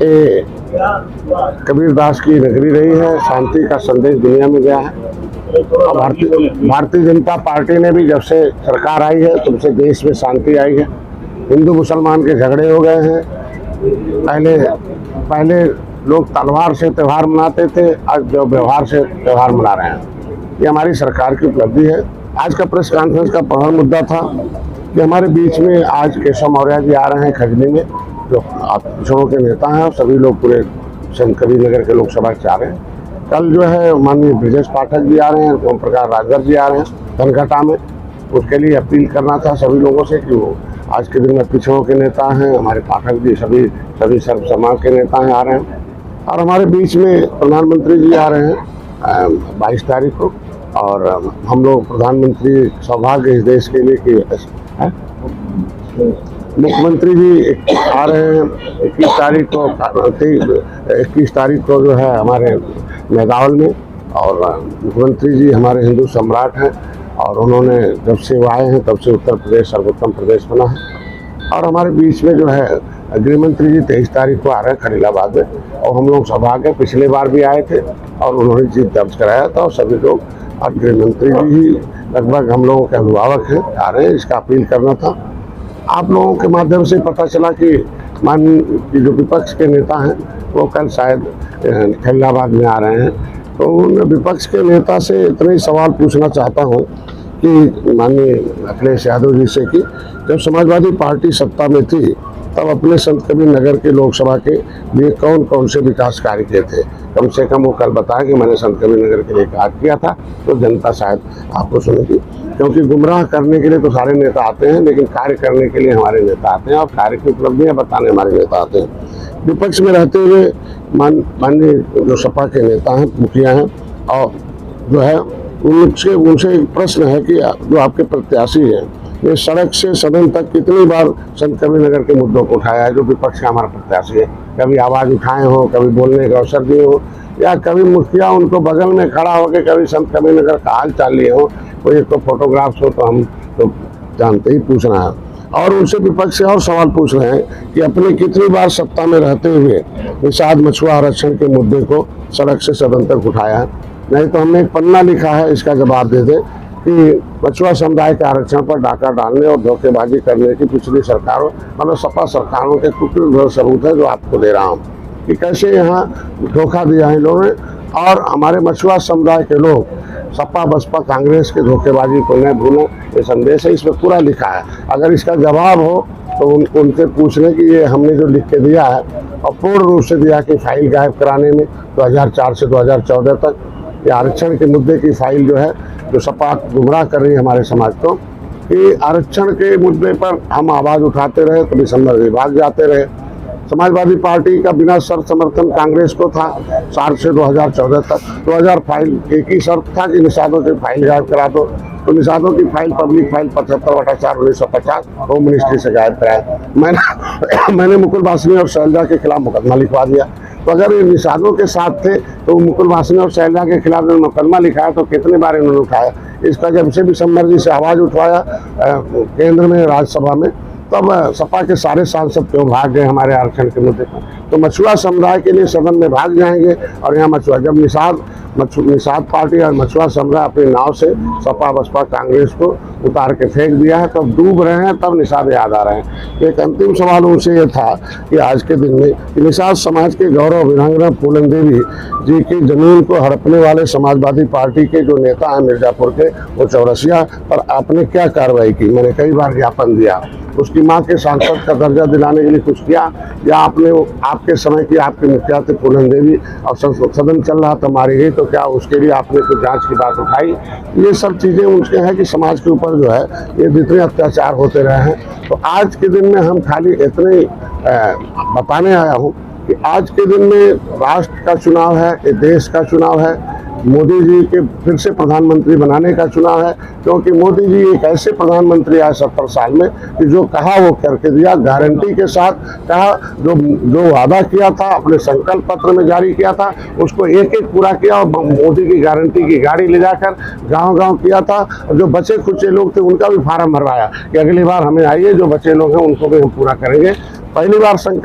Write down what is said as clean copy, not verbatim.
ये कबीरदास की नगरी रही है, शांति का संदेश दुनिया में गया है। और भारतीय जनता पार्टी ने भी जब से सरकार आई है तब से देश में शांति आई है। हिंदू मुसलमान के झगड़े हो गए हैं। पहले लोग तलवार से त्यौहार मनाते थे, आज जो व्यवहार से त्यौहार मना रहे हैं। ये हमारी सरकार की उपलब्धि है। आज का प्रेस कॉन्फ्रेंस का प्रधान मुद्दा था कि हमारे बीच में आज केशव मौर्य जी आ रहे हैं खजनी में, जो पिछड़ों के नेता हैं और सभी लोग पूरे संत कबीर नगर के लोकसभा से आ रहे हैं। कल जो है माननीय ब्रजेश पाठक जी आ रहे हैं, ओम प्रकाश राजभर जी आ रहे हैं धनघटा में। उसके लिए अपील करना था सभी लोगों से कि वो आज के दिन में पिछड़ों के नेता हैं, हमारे पाठक जी सभी सर्व समाज के नेता हैं आ रहे हैं। और हमारे बीच में प्रधानमंत्री जी आ रहे हैं 22 तारीख को। और हम लोग प्रधानमंत्री सौभाग्य इस देश के लिए कि मुख्यमंत्री जी आ रहे हैं 21 तारीख को जो है हमारे मेदावल में। और मुख्यमंत्री जी हमारे हिंदू सम्राट हैं और उन्होंने जब से वो आए हैं तब से उत्तर प्रदेश सर्वोत्तम प्रदेश बना है। और हमारे बीच में जो है गृह मंत्री जी 23 तारीख को आ रहे हैं खलीलाबाद में। और हम लोग सौभाग्य पिछले बार भी आए थे और उन्होंने जीत दर्ज कराया था। और सभी लोग और गृह मंत्री जी ही लगभग हम लोगों के अभिभावक हैं, आ रहे हैं। इसका अपील करना था। आप लोगों के माध्यम से पता चला कि माननीय जो विपक्ष के नेता हैं वो कल शायद खलीलाबाद में आ रहे हैं। तो उन विपक्ष के नेता से इतने ही सवाल पूछना चाहता हूँ कि माननीय अखिलेश यादव जी से कि जब समाजवादी पार्टी सत्ता में थी तब अपने संत कबीर नगर के लोकसभा के लिए कौन कौन से विकास कार्य किए थे। कम से कम वो कल बताया कि मैंने संत कबीर नगर के लिए कार्य किया था, तो जनता शायद आपको सुनेगी। क्योंकि गुमराह करने के लिए तो सारे नेता आते हैं, लेकिन कार्य करने के लिए हमारे नेता आते हैं और कार्य की उपलब्धियां बताने हमारे नेता आते हैं। विपक्ष में रहते हुए माननीय जो सपा के नेता हैं, मुखिया हैं, और जो है उनसे एक प्रश्न है कि जो आपके प्रत्याशी हैं ये सड़क से सदन तक कितनी बार संत कबीर नगर के मुद्दों को उठाया है। जो विपक्ष का हमारा प्रत्याशी है, कभी आवाज़ उठाए हो, कभी बोलने का अवसर दिए हो, या कभी मुखिया उनको बगल में खड़ा होकर कभी संत कबीर नगर का हाल चाल लिए हो, कोई एक तो फोटोग्राफ्स हो तो हम तो जानते ही पूछना है। और उनसे विपक्ष से और सवाल पूछ रहे हैं कि अपने कितनी बार सत्ता में रहते हुए निषाद मछुआ आरक्षण के मुद्दे को सड़क से सदन तक उठाया है। नहीं तो हमने एक पन्ना लिखा है, इसका जवाब दे दे कि मछुआ समुदाय के आरक्षण पर डाका डालने और धोखेबाजी करने की पिछली सरकारों मतलब सपा सरकारों के कुछ सबूत है जो आपको दे रहा हूँ कि कैसे यहाँ धोखा दिया है इन लोगों ने। और हमारे मछुआ समुदाय के लोग सपा बसपा कांग्रेस के धोखेबाजी को न भूलें, ये संदेश है, इसमें पूरा लिखा है। अगर इसका जवाब हो तो उनसे पूछने की ये हमने जो लिख के दिया है और पूर्ण रूप से दिया कि फाइल गायब कराने में 2004 से 2014 तक ये आरक्षण के मुद्दे की फाइल जो है, जो सपा गुमराह कर रही है हमारे समाज को कि आरक्षण के मुद्दे पर हम आवाज़ उठाते रहे तो दिसंबर विभाग जाते रहे। समाजवादी पार्टी का बिना शर्त समर्थन कांग्रेस को था 4 से 2014 तक। 2000 फाइल एक ही शर्त था कि निषादों की फाइल गायब करा दो, तो निषादों की file public file 75/4/1950 home ministry से गायब कराया। मैंने मुकुल वासनी और शैलजा के खिलाफ मुकदमा लिखवा दिया। तो अगर ये निषादों के साथ थे तो मुकुल वासनी और शैलजा के खिलाफ जो मुकदमा लिखाया तो कितने बार इन्होंने उठाया। इसका जब से विशंबर जी से आवाज़ उठवाया केंद्र में राज्यसभा में, तब सपा के सारे सांसद क्यों भाग गए हमारे आरक्षण के मुद्दे पर। तो मछुआ समुदाय के लिए सदन में भाग जाएंगे और यहाँ मछुआ जब निषाद पार्टी और मछुआ समुदाय अपनी नाव से सपा बसपा कांग्रेस को उतार के फेंक दिया है, तब डूब रहे हैं, तब निषाद याद आ रहे हैं। एक अंतिम सवाल उनसे ये था कि आज के दिन में निषाद समाज के गौरव वीरांगना फूलन देवी जी की जमीन को हड़पने वाले समाजवादी पार्टी के जो नेता हैं मिर्जापुर के, वो चौरसिया पर आपने क्या कार्रवाई की। मैंने कई बार ज्ञापन दिया, उसकी मां के सांसद का दर्जा दिलाने के लिए कुछ किया, या आपने आपके समय की आपके मुखिया थे फूलन देवी और सदन चल रहा था मारी गई, तो क्या उसके लिए आपने कुछ जांच की बात उठाई। ये सब चीज़ें उनके हैं कि समाज के ऊपर जो है ये जितने अत्याचार होते रहे हैं। तो आज के दिन में हम खाली इतने बताने आया हूँ कि आज के दिन में राष्ट्र का चुनाव है, ये देश का चुनाव है, मोदी जी के फिर से प्रधानमंत्री बनाने का चुनाव है। क्योंकि मोदी जी एक ऐसे प्रधानमंत्री आए 70 साल में कि जो कहा वो करके दिया, गारंटी के साथ कहा, जो वादा किया था अपने संकल्प पत्र में जारी किया था उसको एक एक पूरा किया। और मोदी की गारंटी की गाड़ी ले जाकर गांव-गांव किया था। और जो बचे खुचे लोग थे उनका भी फार्म भरवाया कि अगली बार हमें आइए, जो बचे लोग हैं उनको भी हम पूरा करेंगे। पहली बार संकल्प